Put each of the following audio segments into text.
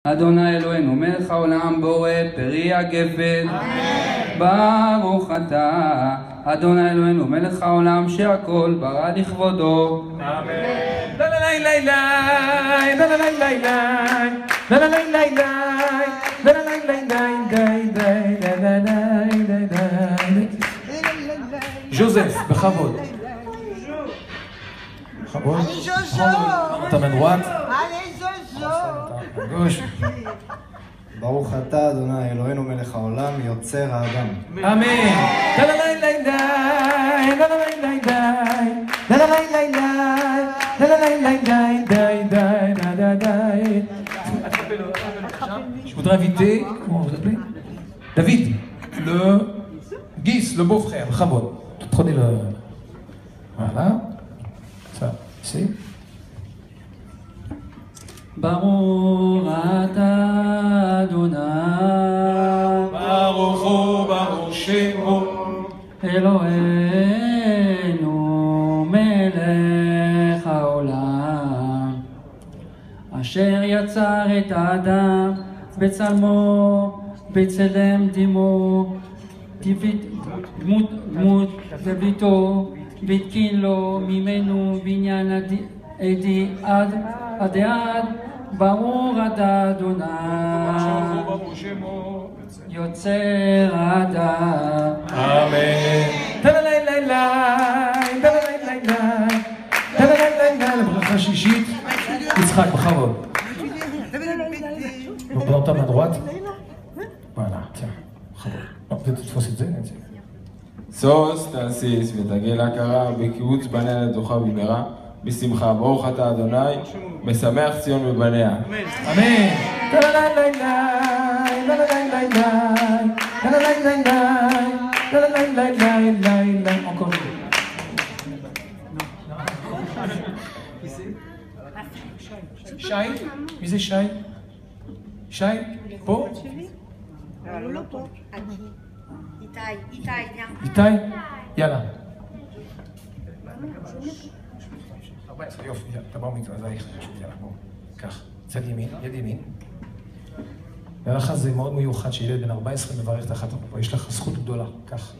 אדוני אלוהינו מלך העולם בורא פרי הגפן. ברוך אתה אדוני אלוהינו מלך העולם שהכל ברא לכבודו. Joseph, בכבוד. בכבוד. אתה מנועת? גוש. ברוך אתה אדוני אלוהינו מלך העולם יוצר האדם. אמן. Je voudrais inviter, comment vous appelez? David, le Guis, le beau-frère, Chabot. Prenez le... Voilà. Ça, ici. ברוך אתה אדוני ברוך הוא ברוך שמו אלוהינו מלך העולם אשר יצר את האדם בצלמו בצלם דמו דמות דביתו והתקין לו ממנו בניין עדי עד ברוך אתה אדוני יוצר האדם. אמן. לברכה שישית, יצחק בכבוד. Dans ta main droite. Voilà, tiens. peut-être תתפוס את זה. סוס תעשיס ותגיע להכרה בקיבוץ בניה לתוכה במהרה בשמחה. ברוך אתה אדוני משמח ציון בבניה. אמן. encore שי? מי זה שי? שי? פה? לא, לא פה. איתי, איתי? יאללה. יופי, אתה בא מתרזייך, יאללה, בוא, קח, צד ימין, יד ימין. ולך זה מאוד מיוחד שילד בן 14 מברך תחת פה, יש לך זכות גדולה, קח,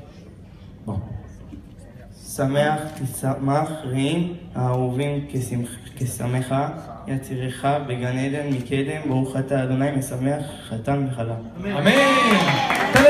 בוא. שמח תשמח רעים האהובים כשמחה יצירך בגן עדן מקדם ברוך אתה אדוני משמח חתן וחלה. אמן.